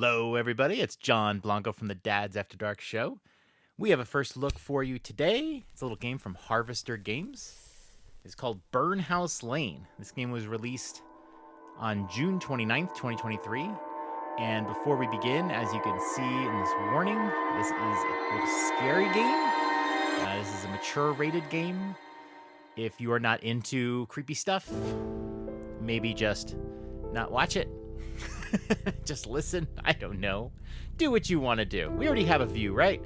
Hello, everybody. It's John Blanco from the Dads After Dark show. We have a first look for you today. It's a little game from Harvester Games. It's called Burnhouse Lane. This game was released on June 29th, 2023. And before we begin, as you can see in this warning, this is a scary game. This is a mature rated game. If you are not into creepy stuff, maybe just not watch it. Just listen. I don't know. Do what you want to do. We already have a view, right?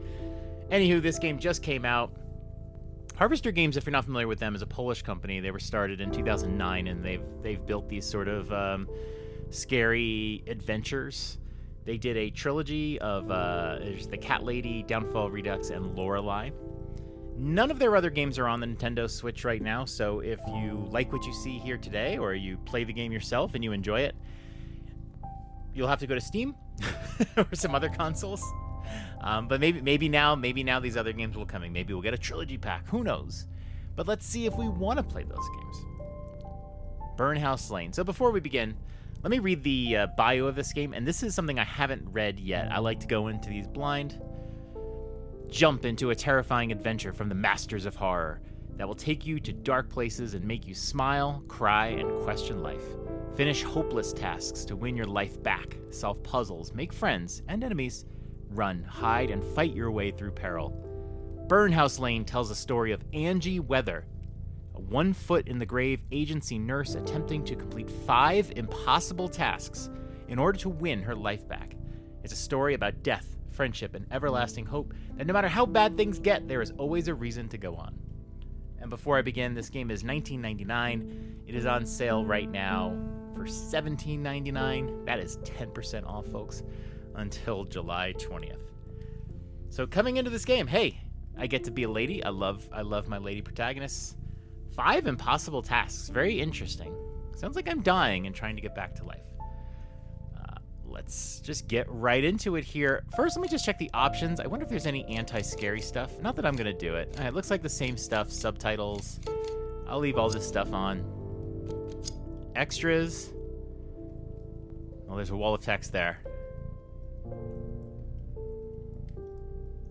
Anywho, this game just came out. Harvester Games, if you're not familiar with them, is a Polish company. They were started in 2009, and they've built these sort of scary adventures. They did a trilogy of there's the Cat Lady, Downfall Redux, and Lorelei. None of their other games are on the Nintendo Switch right now, so if you like what you see here today, or you play the game yourself and you enjoy it, you'll have to go to Steam or some other consoles. But maybe now these other games will come in. Maybe we'll get a trilogy pack. Who knows? But let's see if we want to play those games. Burnhouse Lane. So before we begin, let me read the bio of this game. And this is something I haven't read yet. I like to go into these blind. Jump into a terrifying adventure from the masters of horror that will take you to dark places and make you smile, cry, and question life. Finish hopeless tasks to win your life back, solve puzzles, make friends and enemies, run, hide, and fight your way through peril. Burnhouse Lane tells a story of Angie Weather, a one-foot-in-the-grave agency nurse attempting to complete 5 impossible tasks in order to win her life back. It's a story about death, friendship, and everlasting hope that no matter how bad things get, there is always a reason to go on. And before I begin, this game is $19.99. It is on sale right now for $17.99. That is 10% off, folks, until July 20th. So coming into this game, hey, I get to be a lady. I love my lady protagonists. 5 impossible tasks. Very interesting. Sounds like I'm dying and trying to get back to life. Let's just get right into it here. First, let me just check the options. I wonder if there's any anti-scary stuff. Not that I'm going to do it. It looks like the same stuff. Subtitles. I'll leave all this stuff on. Extras. Oh, there's a wall of text there.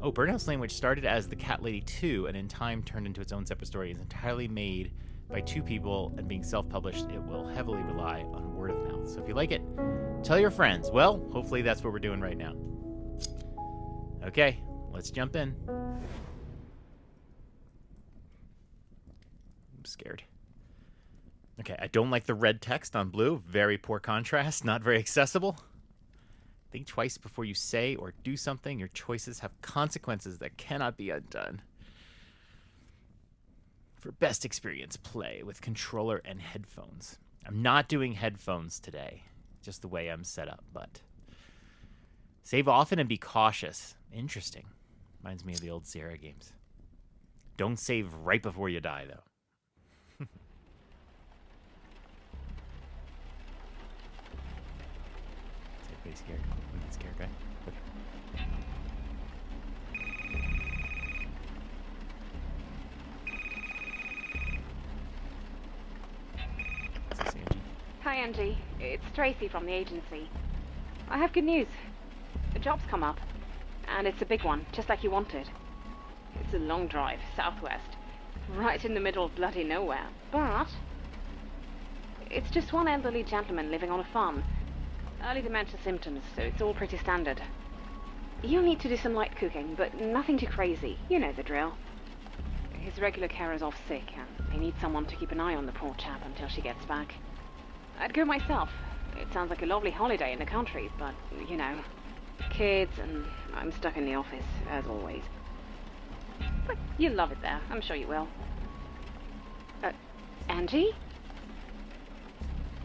Oh, Burnhouse Lane, which started as The Cat Lady 2 and in time turned into its own separate story, is entirely made by 2 people, and being self-published, it will heavily rely on word of mouth. So if you like it, tell your friends. Well, hopefully that's what we're doing right now. Okay, let's jump in. I'm scared. Okay, I don't like the red text on blue. Very poor contrast, not very accessible. Think twice before you say or do something. Your choices have consequences that cannot be undone. For best experience, play with controller and headphones. I'm not doing headphones today, just the way I'm set up, but save often and be cautious. Interesting. Reminds me of the old Sierra games. Don't save right before you die, though. Everybody's scared. I'm not scared, right? Okay. Is this Angie? Hi, Angie. It's Tracy from the agency. I have good news. The job's come up, and it's a big one, just like you wanted. It's a long drive, southwest, right in the middle of bloody nowhere, but it's just one elderly gentleman living on a farm. Early dementia symptoms, so it's all pretty standard. You'll need to do some light cooking, but nothing too crazy. You know the drill. His regular carer's off sick, and they need someone to keep an eye on the poor chap until she gets back. I'd go myself. It sounds like a lovely holiday in the country, but, you know, kids, and I'm stuck in the office, as always. But you'll love it there. I'm sure you will. Angie?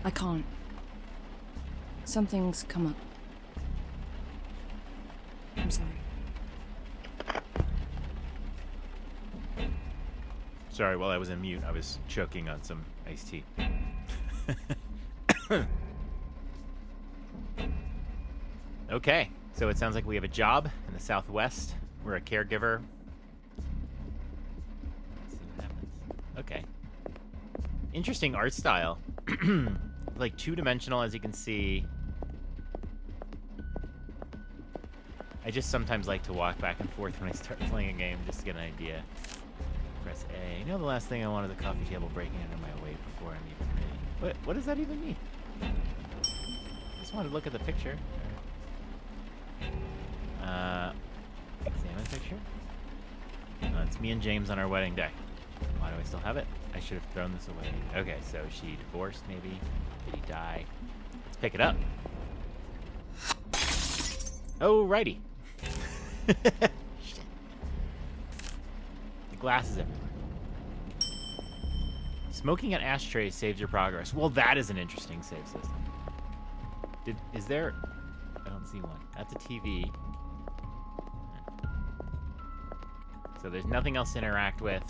I can't. Something's come up. I'm sorry. Sorry, while I was in mute, I was choking on some iced tea. Okay, so it sounds like we have a job in the Southwest. We're a caregiver. Let's see what happens. Okay. Interesting art style. Like two-dimensional, as you can see. I just sometimes like to walk back and forth when I start playing a game just to get an idea. Press A. You know the last thing I want is a coffee table breaking under my weight before I'm even ready. What does that even mean? I just wanted to look at the picture. Examine picture. It's me and James on our wedding day. Why do I still have it? I should have thrown this away. Okay, so she divorced maybe. Did he die? Let's pick it up. Alrighty. Shit. The glass is everywhere. Smoking an ashtray saves your progress. Well, that is an interesting save system. Is there... I don't see one. That's a TV. So there's nothing else to interact with.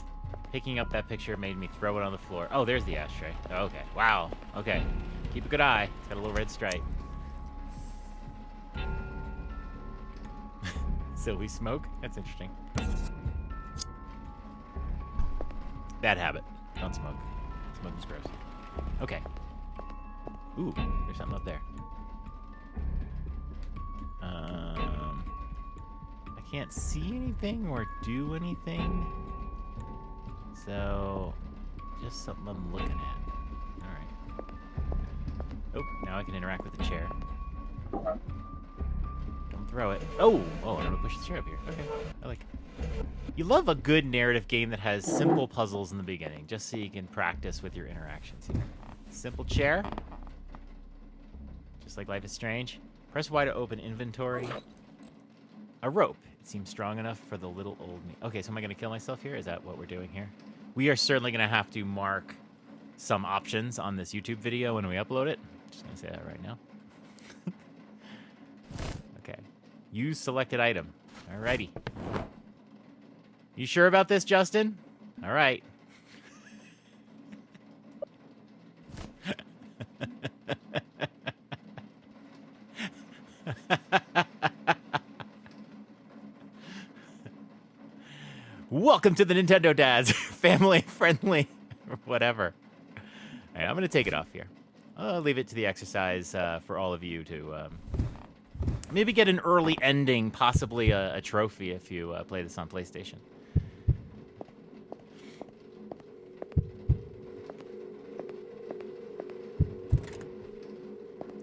Picking up that picture made me throw it on the floor. Oh, there's the ashtray. Oh, okay. Wow. Okay. Keep a good eye. It's got a little red stripe. So we smoke? That's interesting. Bad habit. Don't smoke. Smoking's gross. Okay. Ooh, there's something up there. I can't see anything or do anything. So, just something I'm looking at. Alright. Oh, now I can interact with the chair. Don't throw it. Oh, I'm gonna push the chair up here. Okay, I like it. You love a good narrative game that has simple puzzles in the beginning, just so you can practice with your interactions here. Simple chair. Just like Life is Strange. Press Y to open inventory. A rope. It seems strong enough for the little old me. Okay, so am I gonna kill myself here? Is that what we're doing here? We are certainly gonna have to mark some options on this YouTube video when we upload it. Just gonna say that right now. Okay. Use selected item. Alrighty. You sure about this, Justin? Alright. Welcome to the Nintendo Dads. Family friendly. Or whatever. Alright, I'm going to take it off here. I'll leave it to the exercise for all of you to maybe get an early ending, possibly a trophy if you play this on PlayStation.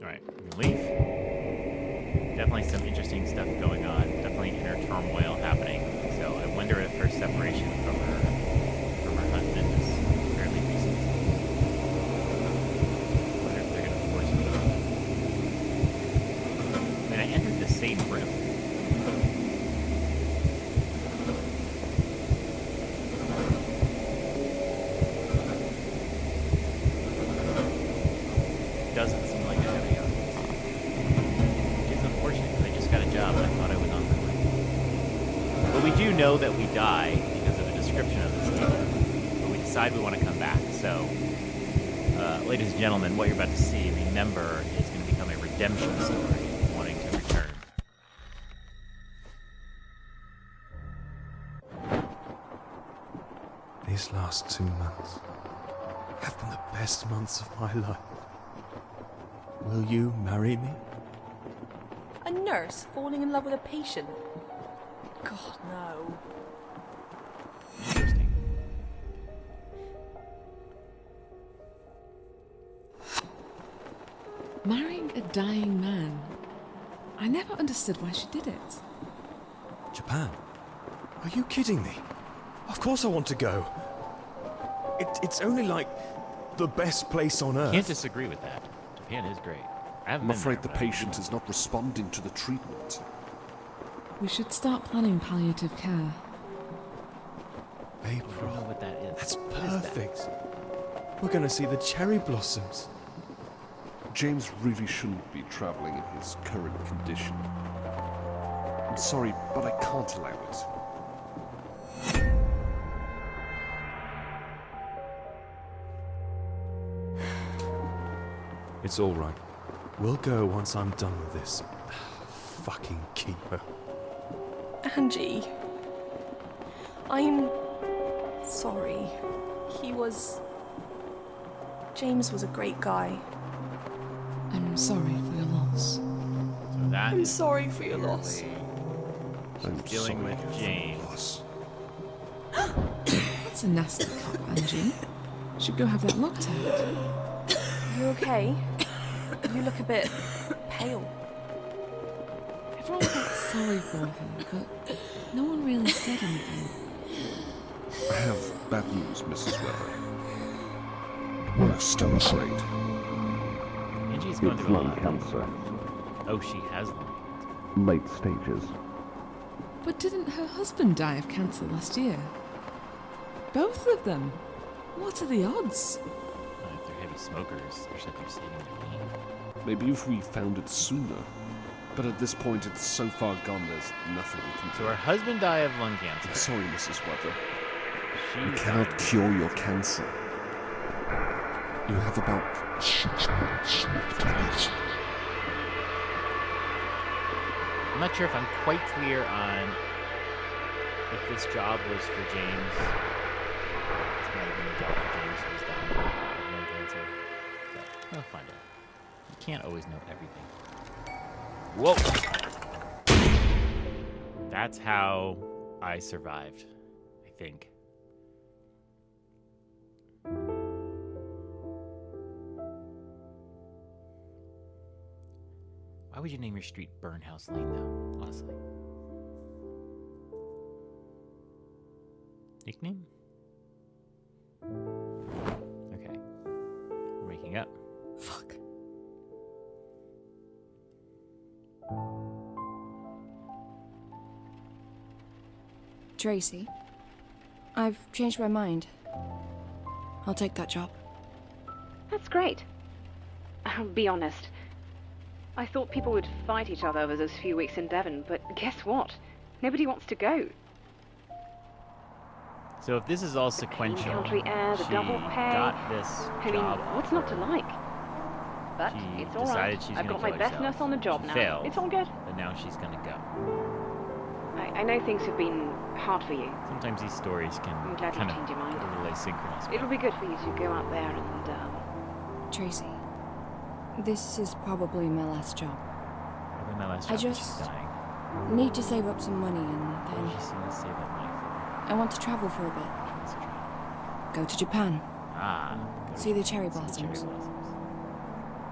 Alright, we can leave. Definitely some interesting stuff going on. Definitely inner turmoil happening. So I wonder if her separation from her husband is fairly recent. I wonder if they're going to force it on. I mean, I entered the same room. Doesn't seem like a heavy on. Which is unfortunate because I just got a job and I thought I was on my way. But we do know that we die because of the description of this game. But we decide we want to come back. So, ladies and gentlemen, what you're about to see, remember, is going to become a redemption story, wanting to return. These last 2 months have been the best months of my life. Will you marry me? A nurse falling in love with a patient? God, no. Interesting. Marrying a dying man. I never understood why she did it. Japan? Are you kidding me? Of course I want to go. It's only like the best place on earth. Can't disagree with that. Japan is great. I haven't I'm been afraid there, the but patient is not responding to the treatment. We should start planning palliative care. I don't know April. what that is. That's What is that? perfect. We're gonna see the cherry blossoms. James really shouldn't be traveling in his current condition. I'm sorry, but I can't allow it. It's all right. We'll go once I'm done with this fucking keeper. Angie. I'm sorry. James was a great guy. I'm sorry for your loss. So that I'm is sorry for your loss. clearly I'm dealing sorry with for your James. loss. That's a nasty cop, Angie. Should go have that looked at. You okay? You look a bit pale. Everyone felt sorry for her, but no one really said anything. I have bad news, Mrs. Weather. We're still afraid. Angie's going It's through a lung lot. cancer. Oh, she has lung cancer. Late stages. But didn't her husband die of cancer last year? Both of them? What are the odds? If they're heavy smokers, especially if they're saving their pain. Maybe if we found it sooner. But at this point, it's so far gone, there's nothing we can do. So her husband died of lung cancer. I'm sorry, Mrs. Weather. You She cannot died. cure your cancer. You have about 6 months to live. I'm not sure if I'm quite clear on if this job was for James. This might have been the job for James who was dying of lung cancer. But we'll find out. You can't always know everything. Whoa! That's how I survived, I think. Why would you name your street Burnhouse Lane, though? Honestly. Nickname? Okay. We're waking up. Fuck. Tracy, I've changed my mind. I'll take that job. That's great. I'll be honest. I thought people would fight each other over those few weeks in Devon, but guess what? Nobody wants to go. So if this is all The sequential, clean country air, the she double pay. got this I mean, job what's offer. not to like? But She it's all right. decided she's I've gonna got my kill best herself. nurse on the job She now. failed. It's all good. But now she's gonna go. I know things have been hard for you. Sometimes these stories can I'm glad you kind of changed your mind. get a little asynchronous. but It'll be good for you to go out there and, Tracy, this is probably my last job. Probably my last I job when she's just- dying. Need to save up some money and What then did she save that money for? I want to travel for a bit. What's her job? Go to Japan. Ah. go See the to- cherry see the cherry blossoms. blossoms.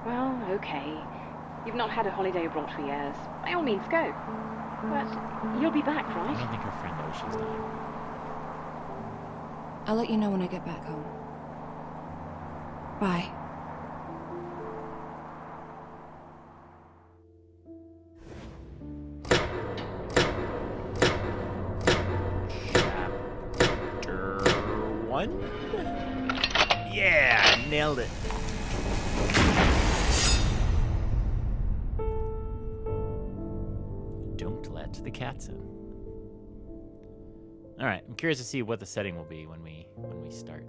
well, okay. You've not had a holiday abroad for years. By all means, go. But you'll be back, I right? don't think her friend knows she's dying. I'll let you know when I get back home. Bye. Chapter 1? Yeah, nailed it. Don't let the cats in. All right, I'm curious to see what the setting will be when we start.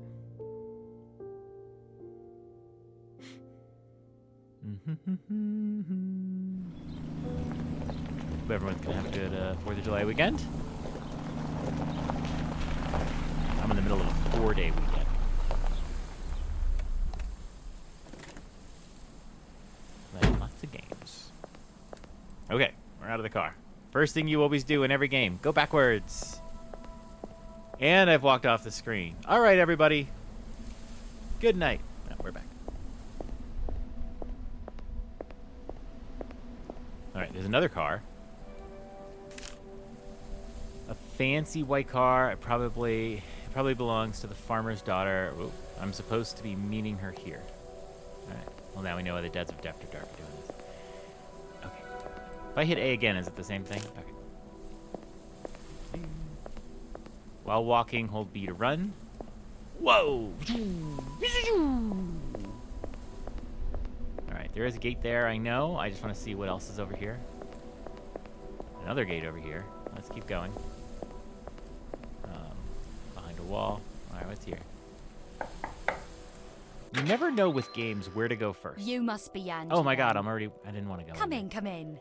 Hope everyone's gonna have a good 4th of July weekend. I'm in the middle of a 4-day weekend. Playing lots of games. Okay, we're out of the car. First thing you always do in every game, go backwards. And I've walked off the screen. All right, everybody. Good night. No, we're back. All right, there's another car. A fancy white car. It probably belongs to the farmer's daughter. Ooh, I'm supposed to be meeting her here. All right. Well, now we know why the Dads of After Dark are doing this. Okay. If I hit A again, is it the same thing? Okay. While walking, hold B to run. Whoa! Alright, there is a gate there, I know. I just want to see what else is over here. Another gate over here. Let's keep going. Behind a wall. Alright, what's here? You never know with games where to go first. You must be Angie. Oh my god, then. I didn't want to go. Come there. in, come in.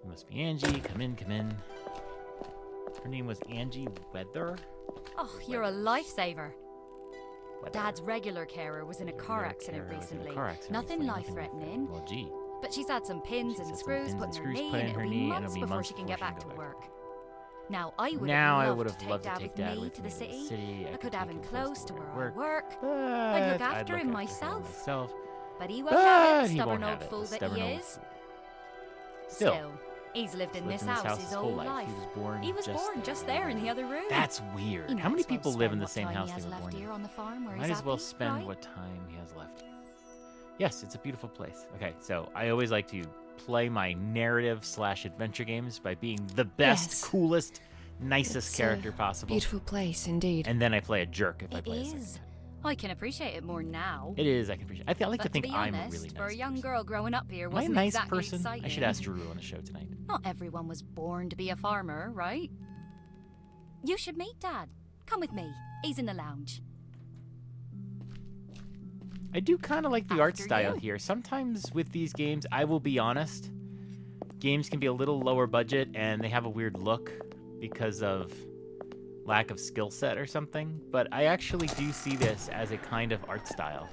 You must be Angie. Come in, come in. Her name was Angie Weather. Oh, you're a lifesaver. Weather. Dad's regular carer was in a Your car regular accident carer was in a recently. car accident Nothing recently, life-threatening. Well, gee. But she's had some pins She's and had some screws pins put and in her screws knee, put in and her it'll knee, be and months it'll be before months she can before get she can back go to back. work. Now, I would Now I have would loved have loved to to take take Dad Dad with me to the city. I could have him take close to him where I work. but I'd look after him him myself. But he won't But have it, he stubborn won't old have it, fool that stubborn he old is. Still, He's lived in lived this house his whole life. He was born just there in the other room. That's weird. He How might many as well people live in spend the what same time house he they has were left born in? here on the farm where Might he's as well happy, spend right? what time he has left. Yes, it's a beautiful place. Okay, so I always like to play my narrative/adventure games by being the best, Yes. coolest, nicest It's character a possible. Beautiful place, indeed. And then I play a jerk if I It play a is. second time. I can appreciate it more now. It is. I can appreciate. I like to But think be I'm honest, a really nice for a young person. girl growing up here Am I a wasn't nice exactly person? exciting. I should ask Drew on the show tonight. Not everyone was born to be a farmer, right? You should meet Dad. Come with me. He's in the lounge. I do kind of like the art After style you. here. Sometimes with these games, I will be honest, games can be a little lower budget and they have a weird look because of lack of skill set or something. But I actually do see this as a kind of art style.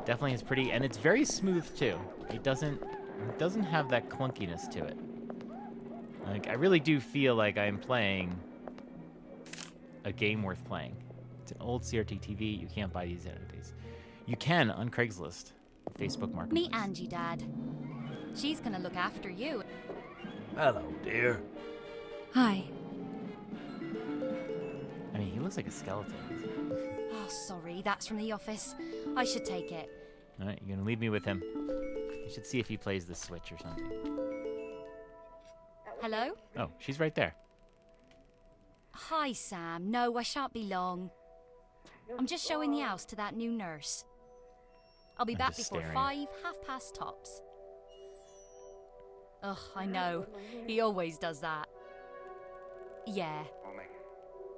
Definitely is pretty, and it's very smooth too. It doesn't have that clunkiness to it. Like, I really do feel like I'm playing a game worth playing. It's an old CRT TV. You can't buy these nowadays. You can on Craigslist, Facebook Marketplace. Meet Angie, Dad. She's gonna look after you. Hello, dear. Hi. I mean, he looks like a skeleton. Oh, sorry, that's from the office. I should take it. All right, you're gonna leave me with him. You should see if he plays the Switch or something. Hello? Oh, she's right there. Hi, Sam. No, I shan't be long. I'm just showing the house to that new nurse. I'll be I'm back just before staring. 5:30 tops. Ugh, I know. He always does that. Yeah.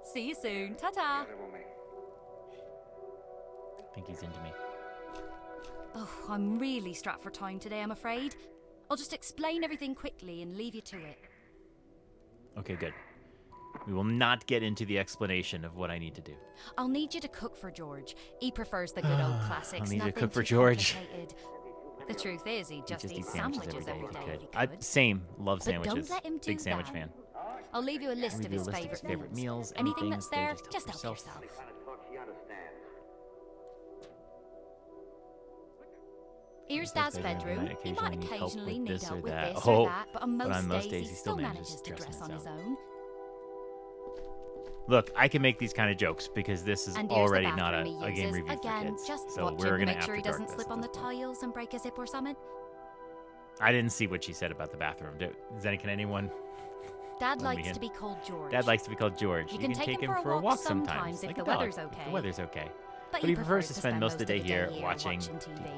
See you soon. Ta-ta. I think he's into me. Oh, I'm really strapped for time today, I'm afraid. I'll just explain everything quickly and leave you to it. Okay, good. We will not get into the explanation of what I need to do. I'll need you to cook for George. He prefers the good old classics. I'll need to nothing cook for too George. complicated. The truth is, he'd just He'd eat eat sandwiches every day if he I, could. same. Love But sandwiches. don't let him do Big sandwich that. fan. I'll leave you a list Leave of you a his list of favorite his favorite meals, Anything anything that's that's there, there, just just help help yourself. Here's Dad's bedroom. He might occasionally need help with this or that, but on most days he still manages to dress on his own. Look, I can make these kind of jokes because this is And here's already the not bathroom a he game uses. review Again, for kids. just So watch we're him, gonna make have sure to he dark doesn't this slip at on the this point. tiles and break a zip or something. I didn't see what she said about the bathroom. Can anyone? Dad Let me likes in. to be called George. Dad likes to be called George. You can take him for a walk sometimes if like the a dog, weather's if okay. The weather's okay. but he prefers to spend most of the day here watching TV.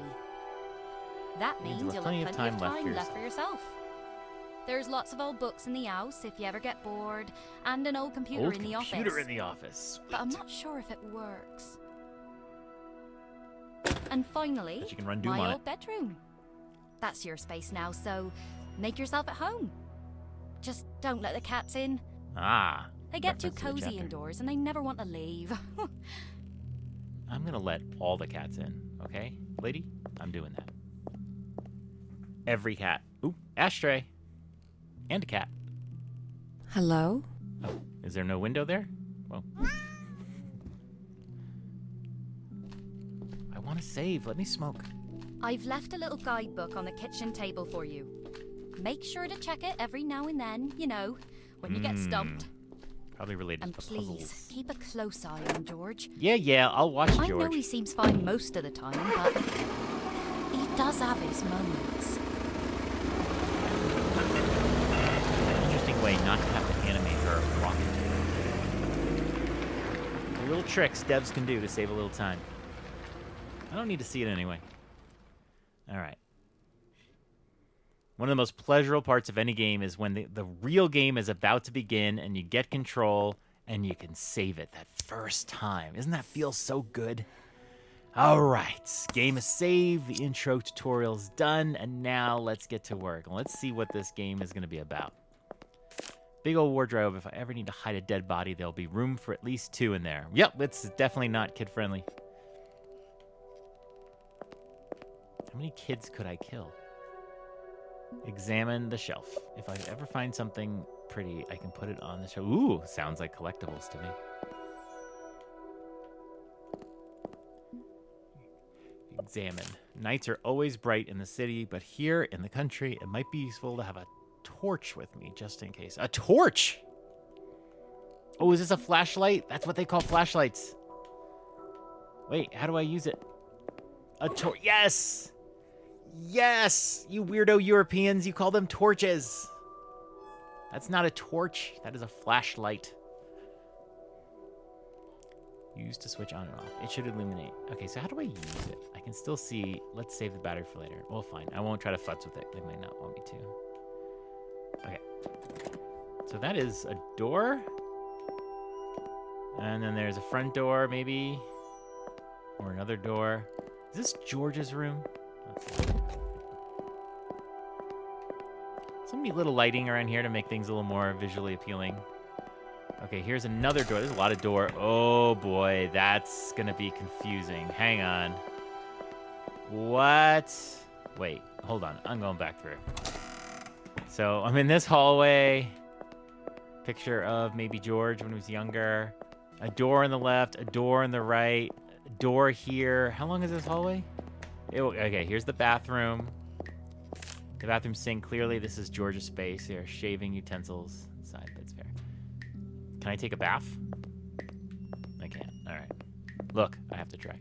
That Means means you'll you'll have have plenty of plenty of time time left for yourself. There's lots of old books in the house if you ever get bored, and an old computer Old in the office. computer in the office. But I'm not sure if it works. And finally, But you can run Doom my on old bedroom. That's your space now, so make yourself at home. Just don't let the cats in. Ah. They get too reference to the cozy chapter. indoors and they never want to leave. I'm gonna let all the cats in, okay? Lady, I'm doing that. Every cat. Ooh, ashtray. And a cat. Hello? Oh, is there no window there? Well. I want to save. Let me smoke. I've left a little guidebook on the kitchen table for you. Make sure to check it every now and then, you know, when you get stumped. Probably related And to please, puzzles. keep a close eye on George. Yeah, I'll watch I George. know he seems fine most of the time, but he does have his moments. Interesting way not to have to animate her walking. The little tricks devs can do to save a little time. I don't need to see it anyway. All right. One of the most pleasurable parts of any game is when the real game is about to begin and you get control and you can save it that first time. Doesn't that feel so good? All right, game is saved, the intro tutorial's done, and now let's get to work. Let's see what this game is going to be about. Big old wardrobe. If I ever need to hide a dead body, there'll be room for at least 2 in there. Yep, it's definitely not kid-friendly. How many kids could I kill? Examine the shelf. If I ever find something pretty. I can put it on the show. Ooh, sounds like collectibles to me. Examine. Nights are always bright in the city, but here in the country, it might be useful to have a torch with me, just in case. A torch? Oh, is this a flashlight? That's what they call flashlights. Wait, how do I use it? A torch. Yes! Yes! You weirdo Europeans, you call them torches. That's not a torch. That is a flashlight. Used to switch on and off. It should illuminate. Okay, so how do I use it? I can still see. Let's save the battery for later. Well, fine. I won't try to futz with it. They might not want me to. Okay. So that is a door. And then there's a front door, maybe. Or another door. Is this George's room? Some neat little lighting around here to make things a little more visually appealing. Okay, here's another door. There's a lot of door. Oh boy, that's gonna be confusing. Hang on. What? Wait, hold on. I'm going back through. So I'm in this hallway. Picture of maybe George when he was younger. A door on the left, a door on the right, a door here. How long is this hallway? Okay, here's the bathroom. The bathroom sink. Clearly, this is George's space here. Shaving utensils. Side bed's fair. Can I take a bath? I can't. All right. Look, I have to try.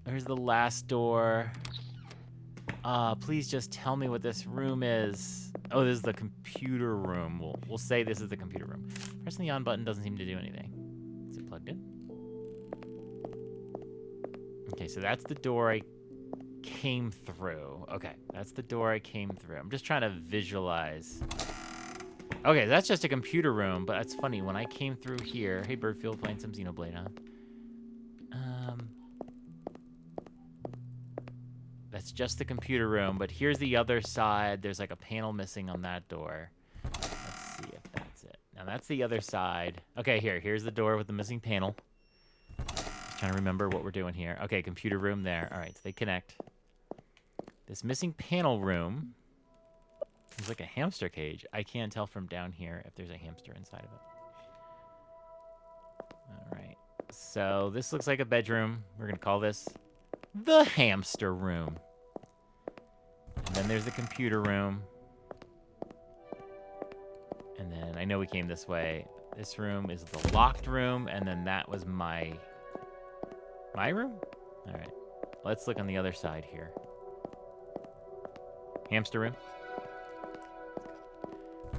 Here's the last door. Please just tell me what this room is. Oh, this is the computer room. We'll say this is the computer room. Pressing the on button doesn't seem to do anything. Is it plugged in? Okay, so that's the door I came through. Okay, that's the door I came through. I'm just trying to visualize. Okay, that's just a computer room, but that's funny. When I came through here... Hey, Birdfield, playing some Xenoblade, huh? That's just the computer room, but here's the other side. There's like a panel missing on that door. Let's see if that's it. Now, that's the other side. Okay, here's the door with the missing panel. Just trying to remember what we're doing here. Okay, computer room there. All right, so they connect. This missing panel room... It's like a hamster cage. I can't tell from down here if there's a hamster inside of it. All right. So this looks like a bedroom. We're going to call this the hamster room. And then there's the computer room. And then I know we came this way. This room is the locked room. And then that was my room? All right. Let's look on the other side here. Hamster room.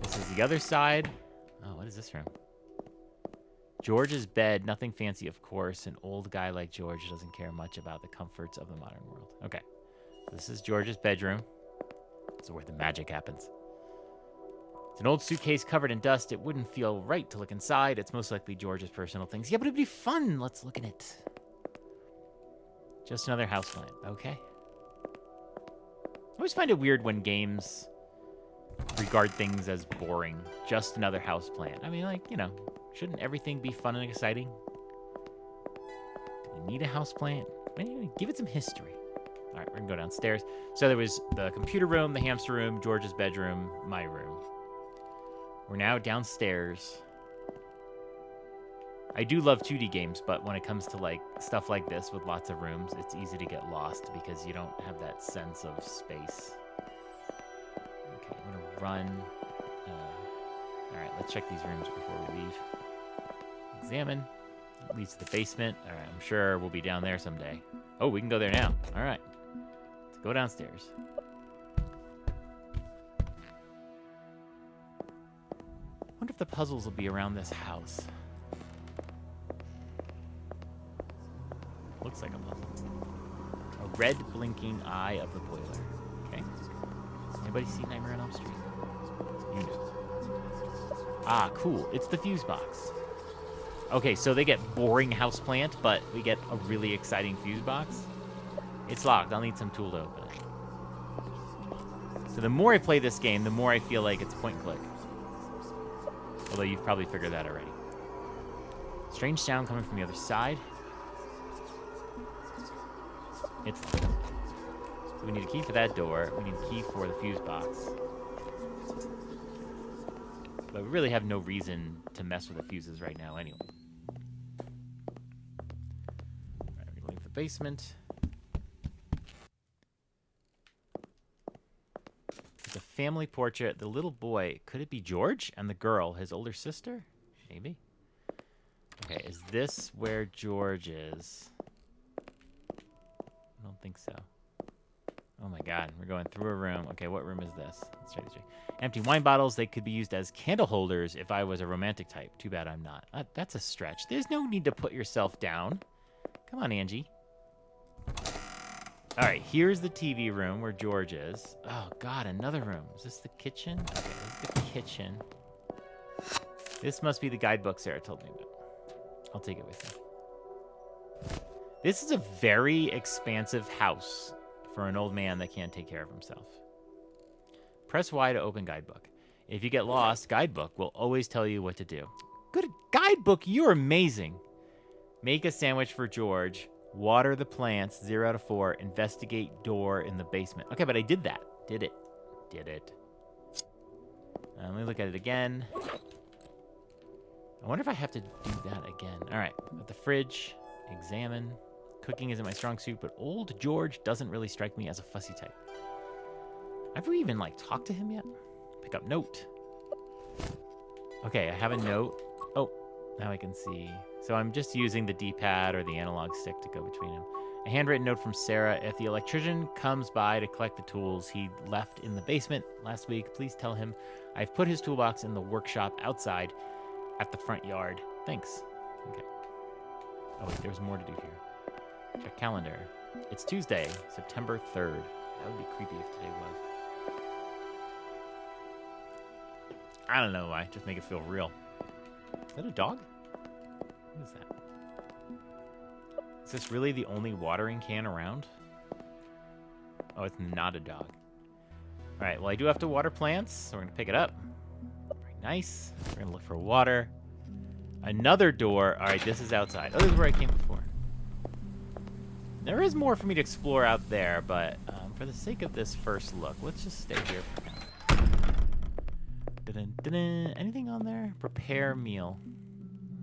This is the other side. Oh, what is this room? George's bed. Nothing fancy, of course. An old guy like George doesn't care much about the comforts of the modern world. Okay. This is George's bedroom. This is where the magic happens. It's an old suitcase covered in dust. It wouldn't feel right to look inside. It's most likely George's personal things. Yeah, but it'd be fun. Let's look in it. Just another houseplant. Okay. I always find it weird when games... regard things as boring. Just another houseplant. I mean, like, you know, shouldn't everything be fun and exciting? Do we need a houseplant? Give it some history. All right, we're gonna go downstairs. So there was the computer room, the hamster room, George's bedroom, my room. We're now downstairs. I do love 2D games, but when it comes to like stuff like this with lots of rooms, it's easy to get lost because you don't have that sense of space. I'm gonna run. All right, let's check these rooms before we leave. Examine. It leads to the basement. All right, I'm sure we'll be down there someday. Oh, we can go there now. All right, let's go downstairs. Wonder if the puzzles will be around this house. Looks like a puzzle. A red blinking eye of the boiler. Okay. Anybody see Nightmare on Elm Street? You do. Ah, cool. It's the fuse box. Okay, so they get boring houseplant, but we get a really exciting fuse box. It's locked. I'll need some tool to open it. So the more I play this game, the more I feel like it's point and click. Although you've probably figured that already. Strange sound coming from the other side. It's locked. So we need a key for that door. We need a key for the fuse box. But we really have no reason to mess with the fuses right now anyway. Alright, we're gonna leave the basement. The family portrait, the little boy, could it be George? And the girl, his older sister? Maybe. Okay, is this where George is? I don't think so. Oh my god, we're going through a room. Okay, what room is this? Let's try this way. Empty wine bottles, they could be used as candle holders if I was a romantic type. Too bad I'm not. That's a stretch. There's no need to put yourself down. Come on, Angie. Alright, here's the TV room where George is. Oh god, another room. Is this the kitchen? Okay, this is the kitchen. This must be the guidebook Sarah told me about. I'll take it with me. This is a very expansive house for an old man that can't take care of himself. Press Y to open guidebook. If you get lost, guidebook will always tell you what to do. Good guidebook, you're amazing. Make a sandwich for George. Water the plants, 0 out of 4. Investigate door in the basement. Okay, but I did that. Did it. Did it. Let me look at it again. I wonder if I have to do that again. All right, at the fridge, examine. Cooking isn't my strong suit, but old George doesn't really strike me as a fussy type. Have we even, like, talked to him yet? Pick up note. Okay, I have a note. Oh, now I can see. So I'm just using the D-pad or the analog stick to go between them. A handwritten note from Sarah. If the electrician comes by to collect the tools he left in the basement last week, please tell him I've put his toolbox in the workshop outside at the front yard. Thanks. Okay. Oh, wait, there's more to do here. Check calendar. It's Tuesday, September 3rd. That would be creepy if today was. I don't know why. Just make it feel real. Is that a dog? What is that? Is this really the only watering can around? Oh, it's not a dog. All right, well, I do have to water plants, so we're going to pick it up. Very nice. We're going to look for water. Another door. All right, this is outside. Oh, this is where I came before. There is more for me to explore out there, but for the sake of this first look, let's just stay here for now. Dun-dun, dun-dun. Anything on there? Prepare meal.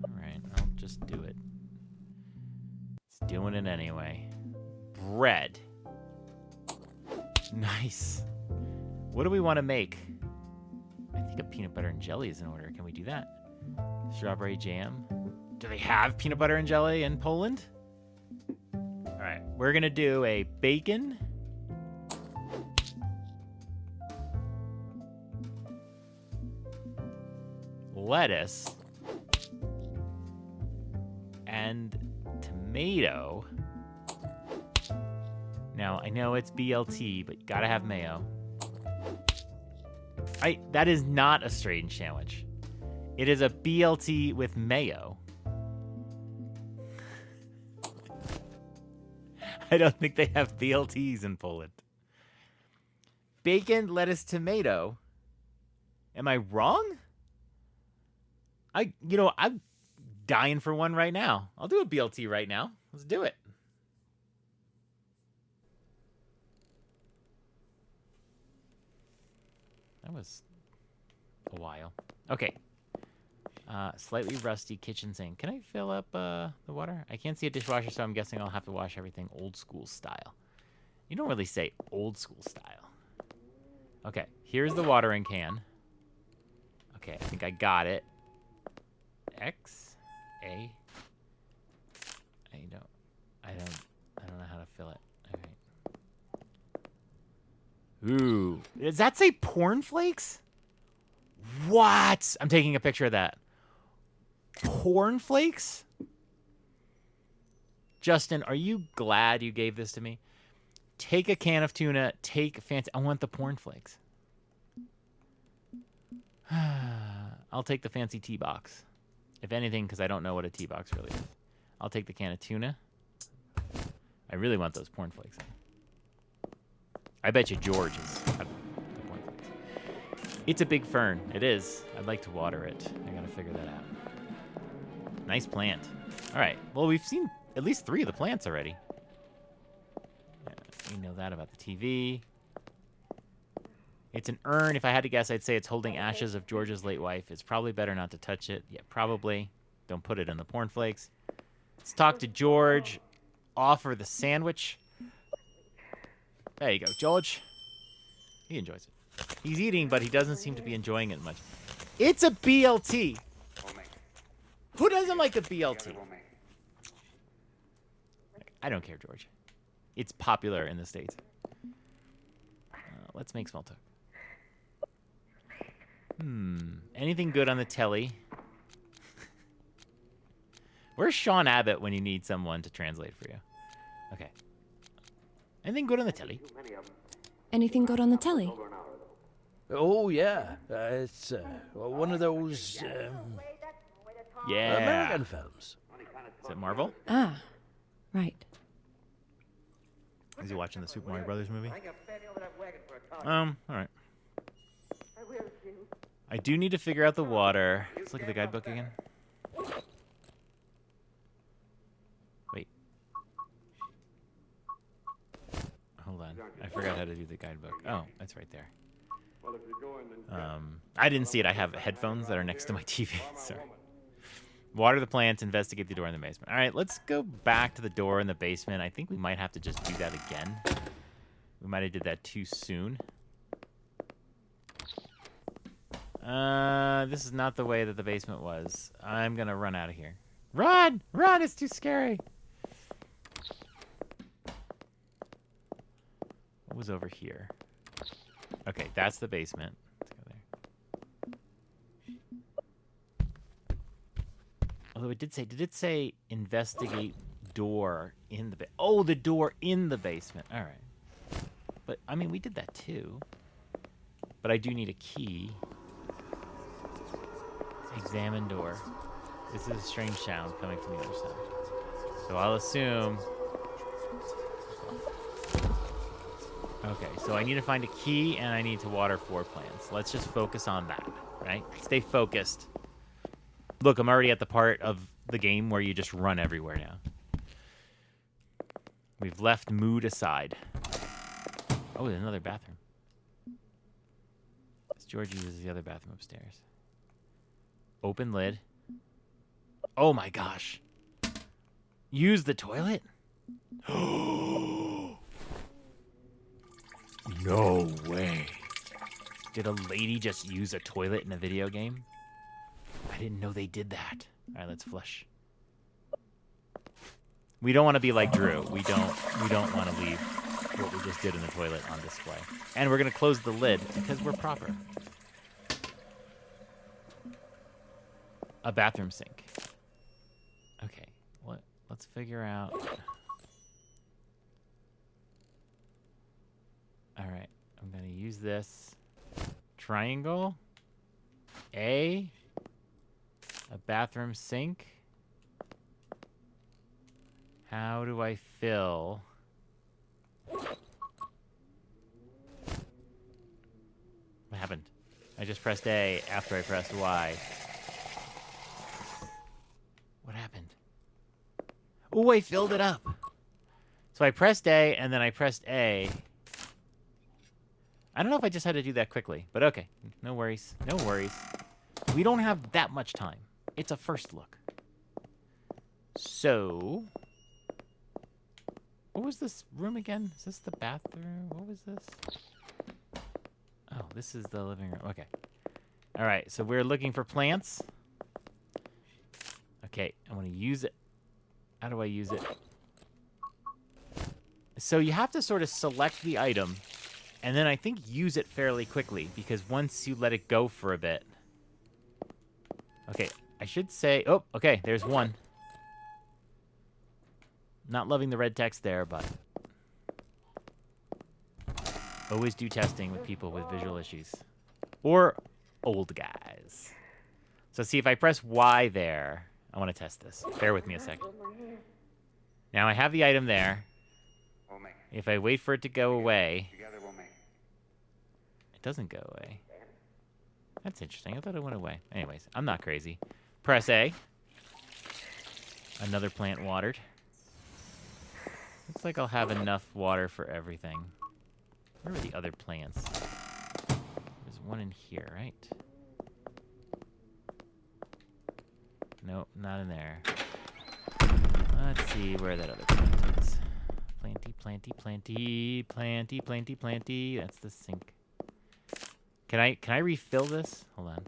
All right, I'll just do it. It's doing it anyway. Bread. Nice. What do we want to make? I think a peanut butter and jelly is in order. Can we do that? Strawberry jam. Do they have peanut butter and jelly in Poland? All right, we're going to do a bacon. Lettuce. And tomato. Now, I know it's BLT, but you gotta have mayo. That is not a strange sandwich. It is a BLT with mayo. I don't think they have BLTs in Poland. Bacon, lettuce, tomato. Am I wrong? I'm dying for one right now. I'll do a BLT right now. Let's do it. That was a while. Okay. Slightly rusty kitchen sink. Can I fill up the water? I can't see a dishwasher, so I'm guessing I'll have to wash everything old school style. You don't really say old school style. Okay, here's the watering can. Okay, I think I got it. X, A. I don't know how to fill it. All right. Ooh, does that say porn flakes? What? I'm taking a picture of that. Porn flakes? Justin, are you glad you gave this to me? Take a can of tuna, take fancy. I want the porn flakes. I'll take the fancy tea box. If anything, because I don't know what a tea box really is. I'll take the can of tuna. I really want those porn flakes. I bet you George is the porn flakes. It's a big fern. It is. I'd like to water it. I gotta figure that out. Nice plant. All right. Well, we've seen at least 3 of the plants already. Yeah, we know that about the TV. It's an urn. If I had to guess, I'd say it's holding ashes of George's late wife. It's probably better not to touch it. Yeah, probably. Don't put it in the cornflakes. Let's talk to George. Offer the sandwich. There you go, George. He enjoys it. He's eating, but he doesn't seem to be enjoying it much. It's a BLT. Who doesn't like a BLT? I don't care, George. It's popular in the States. Let's make small talk. Anything good on the telly? Where's Sean Abbott when you need someone to translate for you? Okay. Anything good on the telly? Anything good on the telly? Oh, yeah. It's one of those Yeah. American films. Is it Marvel? Ah, right. Is he watching the Super Mario Brothers movie? All right. I do need to figure out the water. Let's look at the guidebook again. Wait. Hold on. I forgot how to do the guidebook. Oh, that's right there. I didn't see it. I have headphones that are next to my TV. Sorry. Water the plants, investigate the door in the basement. All right, let's go back to the door in the basement. I think we might have to just do that again. We might have did that too soon. This is not the way that the basement was. I'm gonna run out of here. Run! Run! It's too scary. What was over here? Okay, that's the basement. Let's go there. Although it did it say investigate door in the oh, the door in the basement. All right. But, I mean, we did that too. But I do need a key. Examine door. This is a strange sound coming from the other side. So I'll assume... Okay, so I need to find a key and I need to water 4 plants. Let's just focus on that, right? Stay focused. Look, I'm already at the part of the game where you just run everywhere now. We've left mood aside. Oh, there's another bathroom. George uses the other bathroom upstairs. Open lid. Oh my gosh. Use the toilet? No way. Did a lady just use a toilet in a video game? I didn't know they did that. All right, let's flush. We don't want to be like Drew. We don't want to leave what we just did in the toilet on display. And we're going to close the lid because we're proper. A bathroom sink. Okay, let's figure out. All right, I'm going to use this triangle. A bathroom sink. How do I fill? What happened? I just pressed A after I pressed Y. What happened? Oh, I filled it up. So I pressed A and then I pressed A. I don't know if I just had to do that quickly, but okay. No worries. No worries. We don't have that much time. It's a first look. So... what was this room again? Is this the bathroom? What was this? Oh, this is the living room. Okay. All right, so we're looking for plants. Okay, I want to use it. How do I use it? So you have to sort of select the item, and then I think use it fairly quickly, because once you let it go for a bit... Okay, I should say... oh, okay, there's one. Not loving the red text there, but... always do testing with people with visual issues. Or old guys. So see, if I press Y there... I want to test this. Bear with me a second. Now I have the item there. If I wait for it to go away... it doesn't go away. That's interesting. I thought it went away. Anyways, I'm not crazy. Press A. Another plant watered. Looks like I'll have enough water for everything. Where are the other plants? one in here, right? Nope, not in there. Let's see where that other plant is. Planty, planty, planty, planty, planty, planty. That's the sink. Can I refill this? Hold on.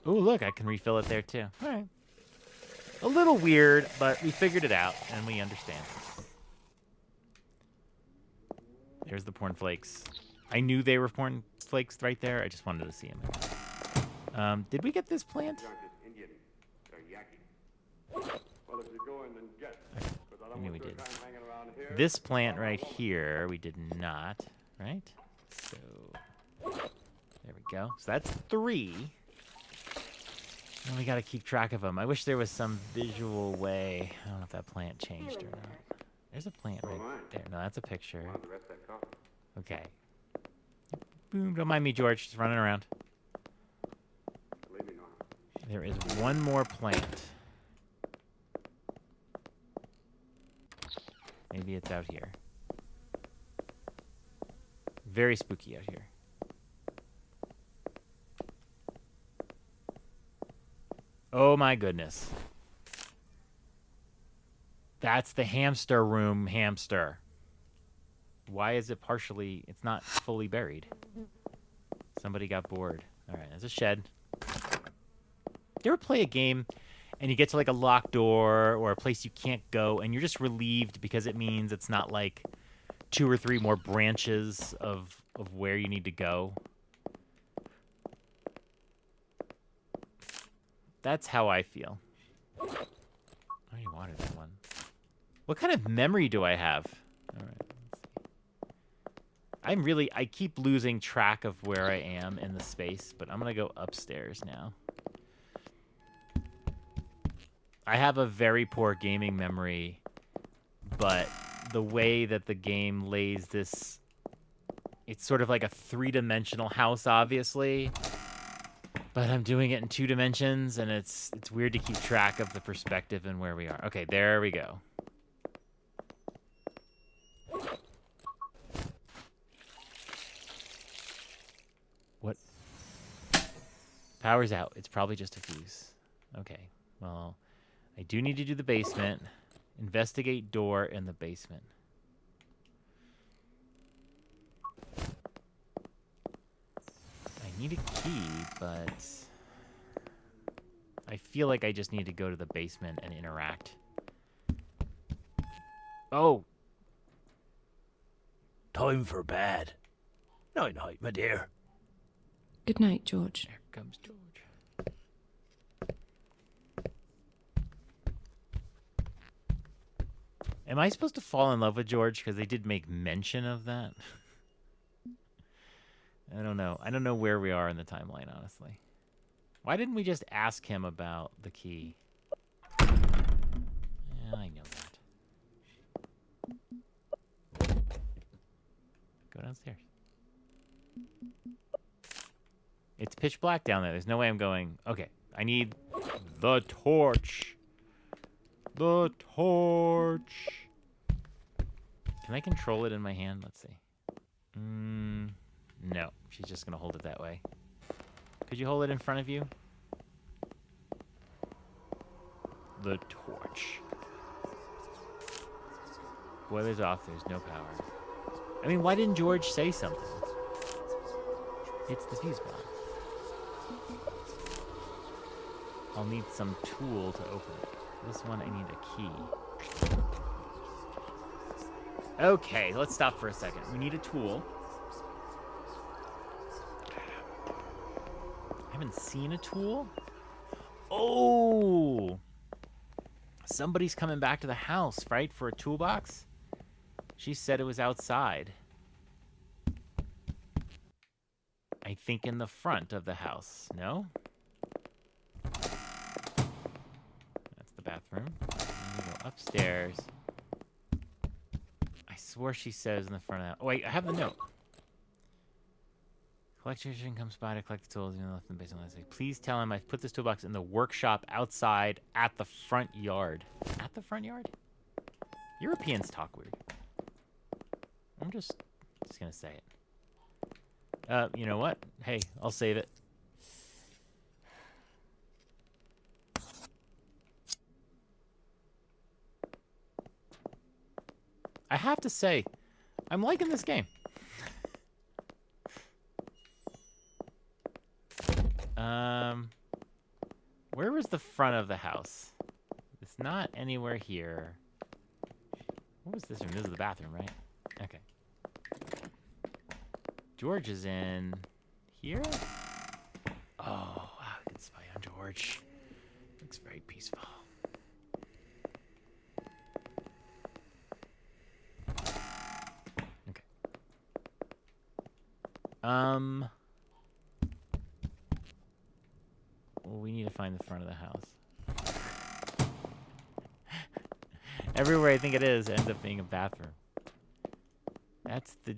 Oh, look, I can refill it there too. All right. A little weird, but we figured it out and we understand. There's the cornflakes. I knew they were cornflakes right there. I just wanted to see them. Did we get this plant? I knew we did. This plant right here, we did not, right? So, there we go. So that's 3. And we got to keep track of them. I wish there was some visual way. I don't know if that plant changed or not. There's a plant right there. No, that's a picture. Okay. Boom, don't mind me, George. Just running around. There is one more plant. Maybe it's out here. Very spooky out here. Oh my goodness. That's the hamster room hamster. Why is it partially... It's not fully buried. Somebody got bored. Alright, there's a shed. You ever play a game and you get to like a locked door or a place you can't go and you're just relieved because it means it's not like 2 or 3 more branches of where you need to go? That's how I feel. I already watered that one. What kind of memory do I have? All right. I keep losing track of where I am in the space, but I'm going to go upstairs now. I have a very poor gaming memory, but the way that the game lays this, it's sort of like a 3-dimensional house, obviously, but I'm doing it in 2 dimensions, and it's weird to keep track of the perspective and where we are. Okay, there we go. What? Power's out. It's probably just a fuse. Okay, well, I do need to do the basement. Investigate door in the basement. I need a key, but I feel like I just need to go to the basement and interact. Oh! Time for bed. Night night, my dear. Good night, George. There comes George. Am I supposed to fall in love with George? Because they did make mention of that. I don't know. I don't know where we are in the timeline, honestly. Why didn't we just ask him about the key? Yeah, I know that. Go downstairs. It's pitch black down there. There's no way I'm going... Okay, I need the torch. The torch. Can I control it in my hand? Let's see. No. She's just going to hold it that way. Could you hold it in front of you? The torch. Boiler's off. There's no power. I mean, why didn't George say something? It's the fuse box. I'll need some tool to open it. This one, I need a key. Okay, let's stop for a second. We need a tool. I haven't seen a tool. Oh! Somebody's coming back to the house, right, for a toolbox? She said it was outside. I think in the front of the house. No? That's the bathroom. We go upstairs. I swore she says in the front of that. Oh, wait, I have the note. Electrician comes by to collect the tools and left in the basement. Please tell him I've put this toolbox in the workshop outside at the front yard. At the front yard? Europeans talk weird. I'm just gonna say it. You know what? Hey, I'll save it. I have to say, I'm liking this game. Where was the front of the house? It's not anywhere here. What was this room? This is the bathroom, right? Okay. George is in here? Oh, wow, I can spy on George. Looks very peaceful. Okay. Well, we need to find the front of the house. Everywhere I think it is ends up being a bathroom. That's the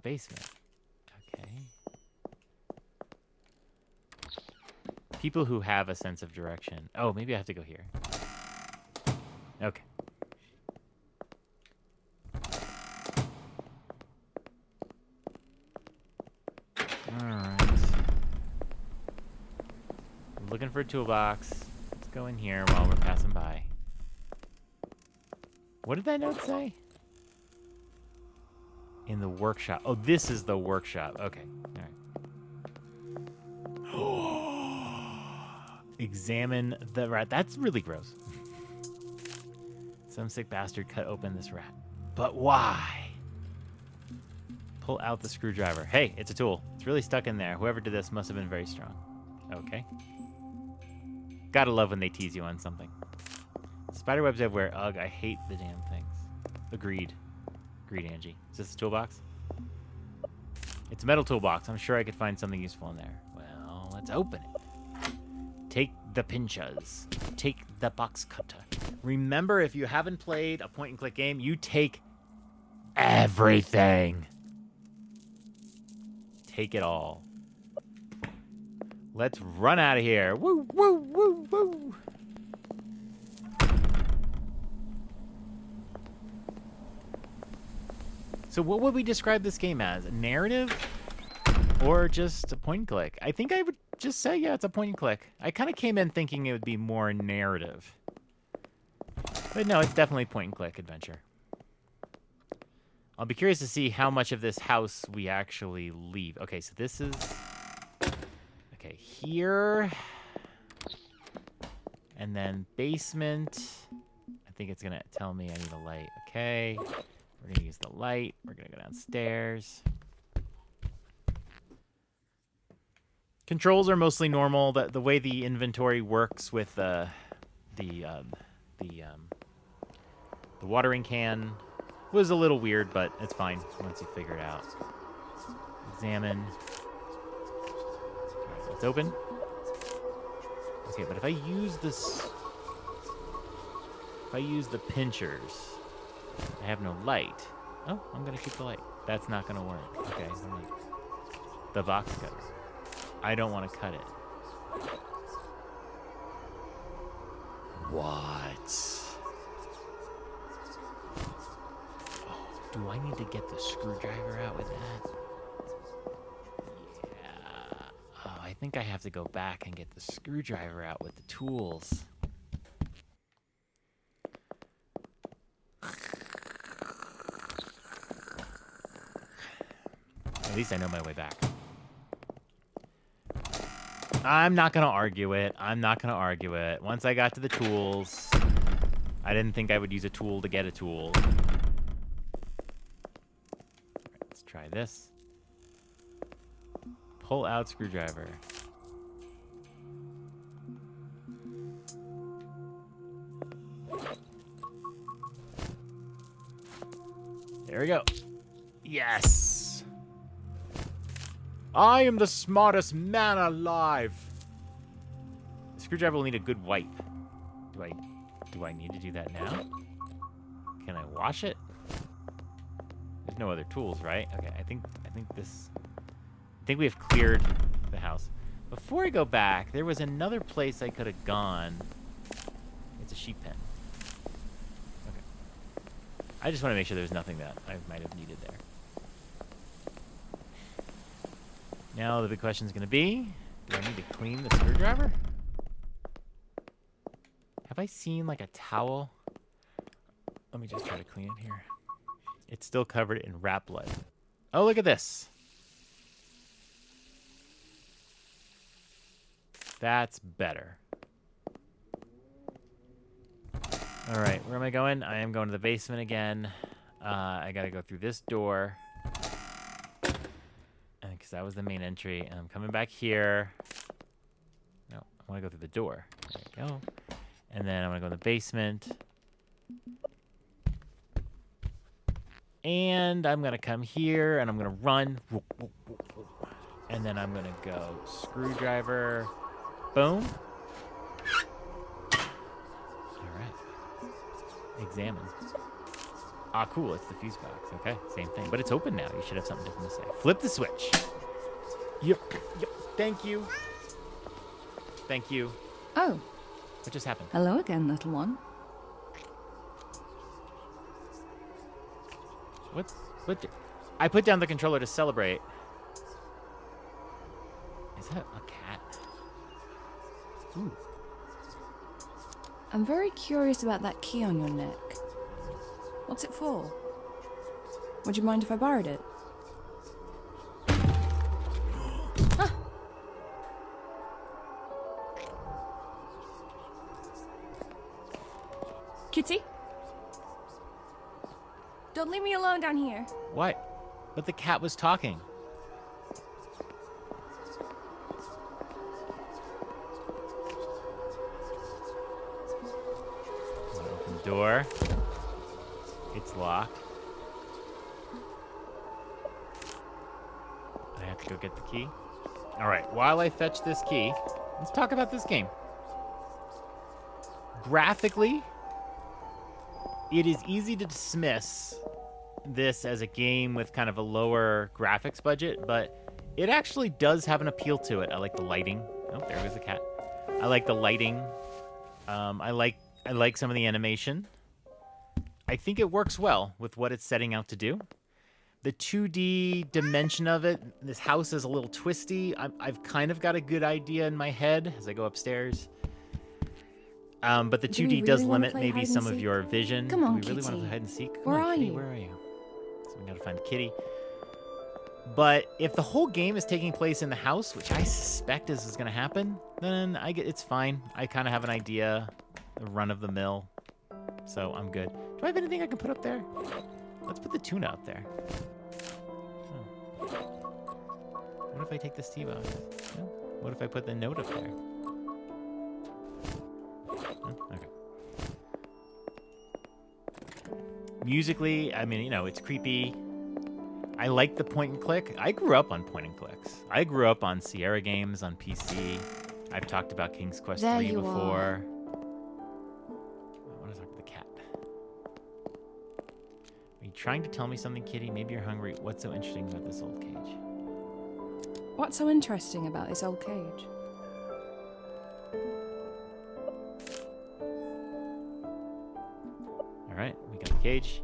basement. Okay. People who have a sense of direction. Oh, maybe I have to go here. Okay. Alright. Looking for a toolbox. Let's go in here while we're passing by. What did that note say? In the workshop. Oh, this is the workshop. Okay. All right. Examine the rat. That's really gross. Some sick bastard cut open this rat. But why? Pull out the screwdriver. Hey, it's a tool. It's really stuck in there. Whoever did this must have been very strong. Okay. Gotta love when they tease you on something. Spiderwebs everywhere. Ugh, I hate the damn things. Agreed. Agreed, Angie. Is this a toolbox? It's a metal toolbox. I'm sure I could find something useful in there. Well, let's open it. Take the pinchas. Take the box cutter. Remember, if you haven't played a point-and-click game, you take everything. Take it all. Let's run out of here. Woo, woo, woo, woo. So what would we describe this game as? A narrative? Or just a point and click? I think I would just say, yeah, it's a point and click. I kind of came in thinking it would be more narrative. But no, it's definitely point and click adventure. I'll be curious to see how much of this house we actually leave. Okay, so this is... Okay, here. And then basement. I think it's going to tell me I need a light. Okay. We're going to use the light. We're going to go downstairs. Controls are mostly normal. The way the inventory works with the watering can was a little weird, but it's fine once you figure it out. Examine. All right, let's open. Okay, but if I use this... If I use the pinchers, I have no light. Oh, I'm going to keep the light. That's not going to work. Okay, the box cutter. I don't want to cut it. What? Do I need to get the screwdriver out with that? Yeah. Oh, I think I have to go back and get the screwdriver out with the tools. At least I know my way back. I'm not going to argue it. I'm not going to argue it. Once I got to the tools, I didn't think I would use a tool to get a tool. Let's try this. Pull out screwdriver. There we go. Yes. I am the smartest man alive. The screwdriver will need a good wipe. Do I need to do that now? Can I wash it? There's no other tools, right? Okay, I think we have cleared the house. Before I go back, there was another place I could have gone. It's a sheep pen. Okay. I just want to make sure there's nothing that I might have needed there. Now the big question is going to be, do I need to clean the screwdriver? Have I seen like a towel? Let me just try to clean it here. It's still covered in rat blood. Oh, look at this. That's better. All right, where am I going? I am going to the basement again. I got to go through this door. Because that was the main entry. And I'm coming back here. No, I want to go through the door. There we go. And then I'm going to go in the basement. And I'm going to come here, and I'm going to run. And then I'm going to go screwdriver. Boom. All right. Examine. Ah, cool. It's the fuse box. Okay, same thing. But it's open now. You should have something different to say. Flip the switch. Yep. Thank you. Thank you. Oh, What just happened? hello again, little one. What? I put down the controller to celebrate. Is that a cat? Ooh. I'm very curious about that key on your neck. What's it for? Would you mind if I borrowed it? Kitty? Don't leave me alone down here. What? But the cat was talking. Open the door. It's locked. I have to go get the key. All right, while I fetch this key, let's talk about this game. Graphically, it is easy to dismiss this as a game with kind of a lower graphics budget, but it actually does have an appeal to it. I like the lighting. Oh, there goes the cat. I like the lighting. I like some of the animation. I think it works well with what it's setting out to do. The 2D dimension of it, this house is a little twisty. I've kind of got a good idea in my head as I go upstairs. But the Do we 2D does really wanna limit play maybe hide and some of seek? your vision. Come on, Do we really want to Kitty. play hide and seek? Come Where on, are Kitty, you? where are you? So we gotta find Kitty. But if the whole game is taking place in the house, which I suspect is going to happen, then it's fine. I kind of have an idea, run of the mill, so I'm good. Do I have anything I can put up there? Let's put the tuna up there. Oh. What if I take this tea box? No? What if I put the note up there? Oh, okay. Musically, I mean, it's creepy. I like the point and click. I grew up on point and clicks. I grew up on Sierra games on PC. I've talked about King's Quest There 3 you before. I want to talk to the cat. Are you trying to tell me something, Kitty? Maybe you're hungry. What's so interesting about this old cage? What's so interesting about this old cage? All right, we got the cage.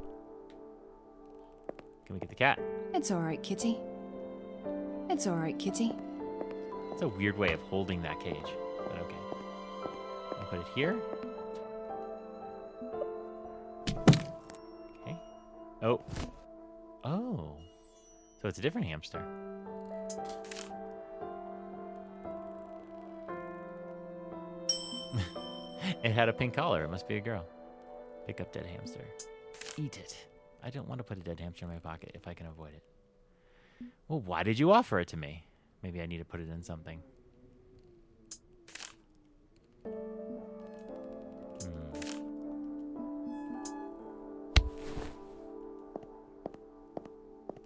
Can we get the cat? It's alright, Kitty. It's alright, Kitty. It's a weird way of holding that cage, but okay. I'll put it here. Okay. Oh. Oh. So it's a different hamster. It had a pink collar. It must be a girl. Pick up dead hamster. Eat it. I don't want to put a dead hamster in my pocket if I can avoid it. Well, why did you offer it to me? Maybe I need to put it in something.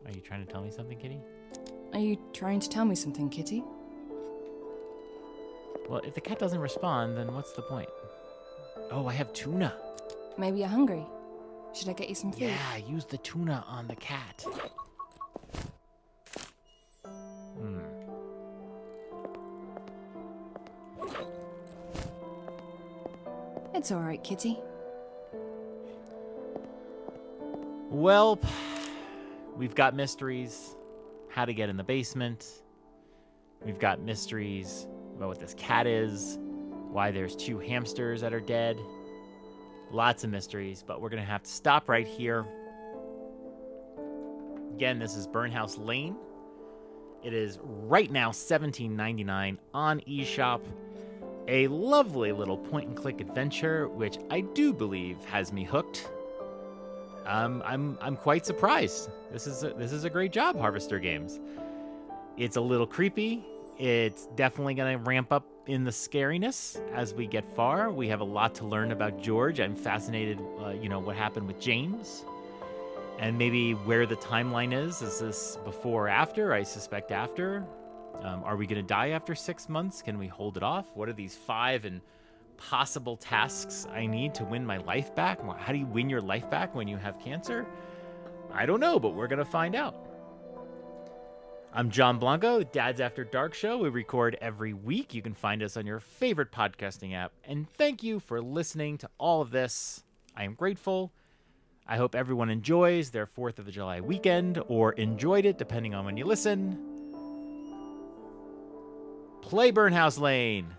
Are you trying to tell me something, Kitty? Are you trying to tell me something, Kitty? Well, if the cat doesn't respond, then what's the point? Oh, I have tuna. Maybe you're hungry. Should I get you some food? Yeah, use the tuna on the cat. It's alright, Kitty. Well, we've got mysteries. How to get in the basement. We've got mysteries about what this cat is, why there's 2 hamsters that are dead. Lots of mysteries, but we're going to have to stop right here. Again, this is Burnhouse Lane. It is right now $17.99 on eShop. A lovely little point-and-click adventure, which I do believe has me hooked. I'm quite surprised. This is a great job, Harvester Games. It's a little creepy. It's definitely going to ramp up in the scariness as we get far. We have a lot to learn about George. I'm fascinated, what happened with James, and maybe where the timeline is. Is this before or after? I suspect after. Are we going to die after 6 months? Can we hold it off? What are these 5 and possible tasks I need to win my life back? How do you win your life back when you have cancer? I don't know, but we're going to find out. I'm John Blanco, Dad's After Dark Show. We record every week. You can find us on your favorite podcasting app. And thank you for listening to all of this. I am grateful. I hope everyone enjoys their 4th of July weekend, or enjoyed it, depending on when you listen. Play Burnhouse Lane.